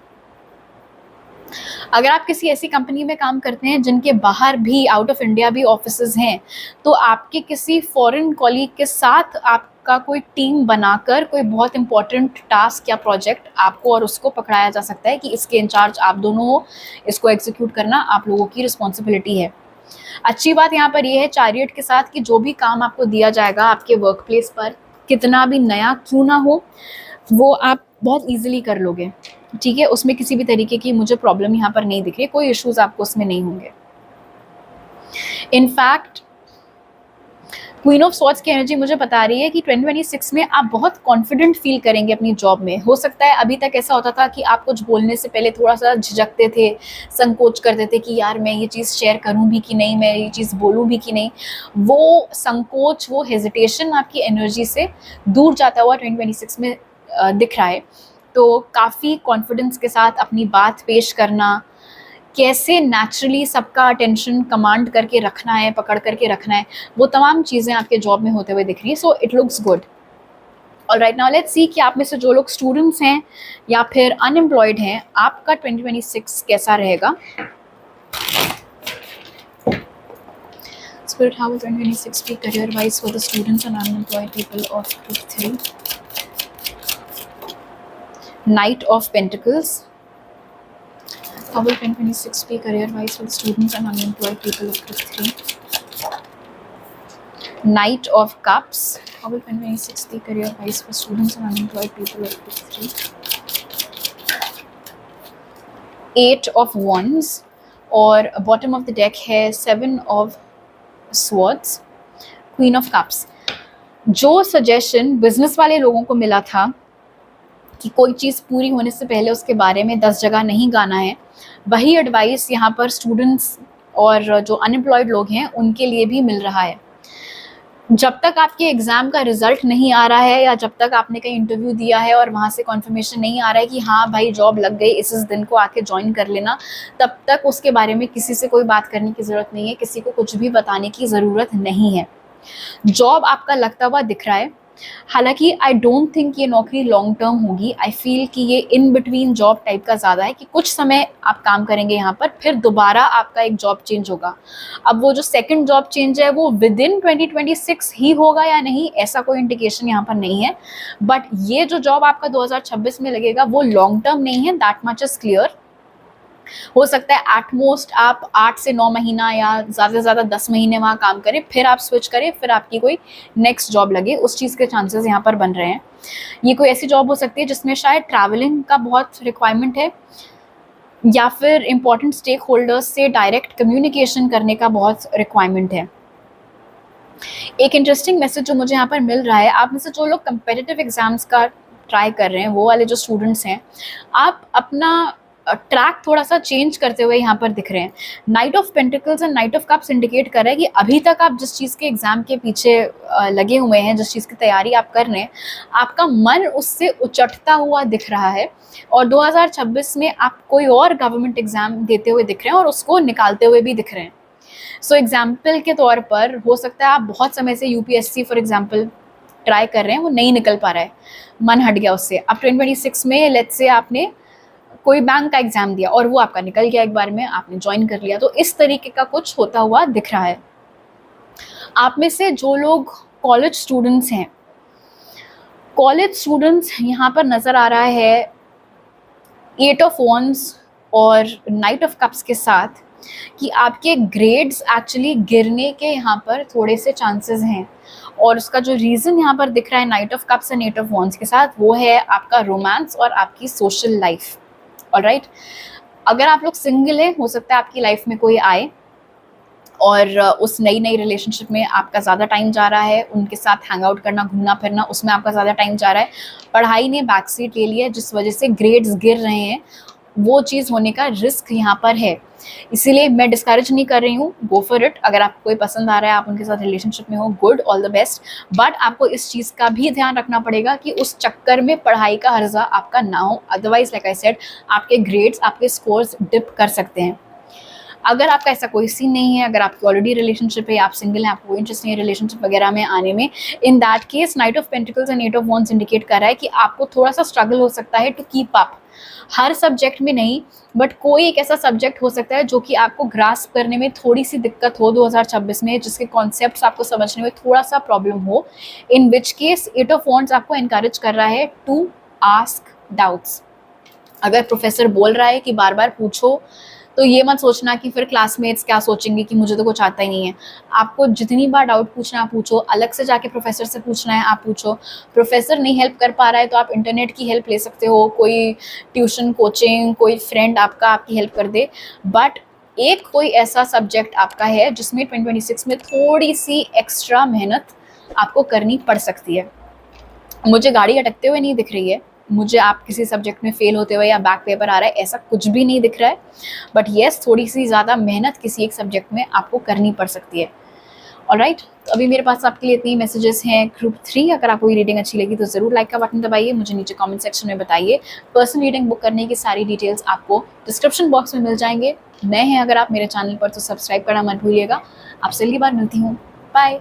अगर आप किसी ऐसी कंपनी में काम करते हैं जिनके बाहर भी, आउट ऑफ इंडिया भी ऑफिसेज हैं, तो आपके किसी फॉरेन कॉलीग के साथ आपका कोई टीम बनाकर कोई बहुत इंपॉर्टेंट टास्क या प्रोजेक्ट आपको और उसको पकड़ाया जा सकता है कि इसके इंचार्ज आप दोनों हो, इसको एग्जीक्यूट करना आप लोगों की रिस्पॉन्सिबिलिटी है। अच्छी बात यहाँ पर यह है चैरियट के साथ कि जो भी काम आपको दिया जाएगा आपके वर्क प्लेस पर, कितना भी नया क्यों ना हो, वो आप बहुत ईजिली कर लोगे। ठीक है, उसमें किसी भी तरीके की मुझे प्रॉब्लम यहाँ पर नहीं दिख रही, कोई इश्यूज आपको उसमें नहीं होंगे। इनफैक्ट क्वीन ऑफ स्वॉर्ड्स की एनर्जी मुझे बता रही है कि 2026 में आप बहुत कॉन्फिडेंट फील करेंगे अपनी जॉब में। हो सकता है अभी तक ऐसा होता था कि आप कुछ बोलने से पहले थोड़ा सा झिझकते थे, संकोच करते थे कि यार मैं ये चीज़ शेयर करूं भी कि नहीं, मैं ये चीज़ बोलूं भी कि नहीं। वो संकोच, वो हेजिटेशन आपकी एनर्जी से दूर जाता हुआ 2026 में दिख रहा है। तो काफ़ी कॉन्फिडेंस के साथ अपनी बात पेश करना, कैसे नेचुरली सबका अटेंशन कमांड करके रखना है, पकड़ करके रखना है, वो तमाम चीज़ें आपके जॉब में होते हुए दिख रही हैं. So it looks good. और राइट नाउ लेट्स सी कि आप में से जो लोग स्टूडेंट्स हैं या फिर अनएम्प्लॉयड हैं, आपका 2026 कैसा रहेगा. Spirit, how will 2026 be career wise for the students and unemployed people of group 3? Knight of Pentacles. How will 2026 be career wise for the students and unemployed people of group 3? Knight of Cups. How will 2026 be career wise for students and unemployed people of group 3? Eight of Wands. और bottom of the deck है Seven of Swords, Queen of Cups. जो suggestion business वाले लोगों को मिला था कि कोई चीज़ पूरी होने से पहले उसके बारे में 10 जगह नहीं गाना है, वही एडवाइस यहाँ पर स्टूडेंट्स और जो अनएम्प्लॉयड लोग हैं उनके लिए भी मिल रहा है. जब तक आपके एग्ज़ाम का रिजल्ट नहीं आ रहा है या जब तक आपने कहीं इंटरव्यू दिया है और वहाँ से कॉन्फर्मेशन नहीं आ रहा है कि हाँ भाई जॉब लग गई, इस दिन को आके ज्वाइन कर लेना, तब तक उसके बारे में किसी से कोई बात करने की ज़रूरत नहीं है, किसी को कुछ भी बताने की ज़रूरत नहीं है. जॉब आपका लगता हुआ दिख रहा है. हालांकि आई डोंट थिंक ये नौकरी लॉन्ग टर्म होगी. आई फील कि ये इन बिटवीन जॉब टाइप का ज़्यादा है कि कुछ समय आप काम करेंगे यहाँ पर, फिर दोबारा आपका एक जॉब चेंज होगा. अब वो जो सेकंड जॉब चेंज है वो विद इन 2026 ही होगा या नहीं, ऐसा कोई इंडिकेशन यहाँ पर नहीं है. बट ये जो जॉब आपका 2026 में लगेगा वो लॉन्ग टर्म नहीं है, दैट मच इज क्लियर. हो सकता है एट मोस्ट आप 8 से 9 महीना या ज़्यादा से ज़्यादा 10 महीने वहाँ काम करें, फिर आप स्विच करें, फिर आपकी कोई नेक्स्ट जॉब लगे, उस चीज़ के चांसेस यहाँ पर बन रहे हैं. ये कोई ऐसी जॉब हो सकती है जिसमें शायद ट्रैवलिंग का बहुत रिक्वायरमेंट है या फिर इम्पॉर्टेंट स्टेक होल्डर्स से डायरेक्ट कम्युनिकेशन करने का बहुत रिक्वायरमेंट है. एक इंटरेस्टिंग मैसेज जो मुझे यहाँ पर मिल रहा है, आप में से जो लोग कंपेटिटिव एग्जाम्स का ट्राई कर रहे हैं, वो वाले जो स्टूडेंट्स हैं, आप अपना ट्रैक थोड़ा सा चेंज करते हुए यहाँ पर दिख रहे हैं. Night of pentacles and night of cups indicate कर रहा है कि अभी तक आप जिस चीज़ के एग्ज़ाम के पीछे लगे हुए हैं, जिस चीज़ की तैयारी आप कर रहे हैं, आपका मन उससे उचटता हुआ दिख रहा है और 2026 में आप कोई और गवर्नमेंट एग्ज़ाम देते हुए दिख रहे हैं और उसको निकालते हुए भी दिख रहे हैं. सो एग्जाम्पल के तौर पर हो सकता है आप बहुत समय से यूपीएससी फॉर एग्जाम्पल ट्राई कर रहे हैं, वो नहीं निकल पा रहा है, मन हट गया उससे. अब 2026 में लेट्स से आपने कोई बैंक का एग्ज़ाम दिया और वो आपका निकल गया, एक बार में आपने ज्वाइन कर लिया. तो इस तरीके का कुछ होता हुआ दिख रहा है. आप में से जो लोग कॉलेज स्टूडेंट्स हैं, कॉलेज स्टूडेंट्स यहाँ पर नज़र आ रहा है 8 ऑफ वॉन्ड्स और नाइट ऑफ कप्स के साथ कि आपके ग्रेड्स एक्चुअली गिरने के यहाँ पर थोड़े से चांसेस हैं. और उसका जो रीज़न यहाँ पर दिख रहा है night of cups and 8 of wands के साथ, वो है आपका रोमांस और आपकी सोशल लाइफ. ऑलराइट, अगर आप लोग सिंगल हैं, हो सकता है आपकी लाइफ में कोई आए और उस नई रिलेशनशिप में आपका ज़्यादा टाइम जा रहा है, उनके साथ हैंग आउट करना, घूमना फिरना, उसमें आपका ज़्यादा टाइम जा रहा है. पढ़ाई ने बैक सीट ले लिया जिस वजह से ग्रेड्स गिर रहे हैं, वो चीज़ होने का रिस्क यहाँ पर है. इसीलिए मैं डिस्करेज नहीं कर रही हूँ, गो फॉर इट. अगर आपको कोई पसंद आ रहा है, आप उनके साथ रिलेशनशिप में हो, good, all the best. But आपको इस चीज़ का भी ध्यान रखना पड़ेगा कि उस चक्कर में पढ़ाई का हर्जा आपका ना हो. अदरवाइज लाइक आई सेड, आपके ग्रेड्स, आपके स्कोर्स डिप कर सकते हैं. अगर आपका ऐसा कोई सीन नहीं है, अगर आपकी ऑलरेडी रिलेशनशिप है, आप सिंगल हैं, आपको इंटरेस्ट नहीं है रिलेशनशिप वगैरह में आने में, in that case night of pentacles and 8 of wands indicate कर रहा है कि आपको थोड़ा सा स्ट्रगल हो सकता है टू कीप अप. हर सब्जेक्ट में नहीं, बट कोई एक ऐसा सब्जेक्ट हो सकता है जो कि आपको ग्रास्प करने में थोड़ी सी दिक्कत हो 2026 में, जिसके कॉन्सेप्ट्स आपको समझने में थोड़ा सा प्रॉब्लम हो. इन विच केस 8 ऑफ वॉन्ड्स आपको एनकरेज कर रहा है टू आस्क डाउट्स. अगर प्रोफेसर बोल रहा है कि बार बार पूछो, तो ये मत सोचना कि फिर क्लासमेट्स क्या सोचेंगे कि मुझे तो कुछ आता ही नहीं है. आपको जितनी बार डाउट पूछना आप पूछो, अलग से जाके प्रोफेसर से पूछना है आप पूछो. प्रोफेसर नहीं हेल्प कर पा रहा है तो आप इंटरनेट की हेल्प ले सकते हो, कोई ट्यूशन कोचिंग, कोई फ्रेंड आपका आपकी हेल्प कर दे. बट एक कोई ऐसा सब्जेक्ट आपका है जिसमें 2026 में थोड़ी सी एक्स्ट्रा मेहनत आपको करनी पड़ सकती है. मुझे गाड़ी अटकते हुए नहीं दिख रही है, मुझे आप किसी सब्जेक्ट में फेल होते हुए या बैक पेपर आ रहा है ऐसा कुछ भी नहीं दिख रहा है. बट येस, थोड़ी सी ज़्यादा मेहनत किसी एक सब्जेक्ट में आपको करनी पड़ सकती है. ऑलराइट, तो अभी मेरे पास आपके लिए इतनी मैसेजेस हैं ग्रुप 3। अगर आपको ये रीडिंग अच्छी लगी तो ज़रूर लाइक का बटन दबाइए, मुझे नीचे कमेंट सेक्शन में बताइए। पर्सनल रीडिंग बुक करने की सारी डिटेल्स आपको डिस्क्रिप्शन बॉक्स में मिल जाएंगे। नए हैं अगर आप मेरे चैनल पर तो सब्सक्राइब करना मत भूलिएगा। आपसे अगली बार मिलती हूँ, बाय।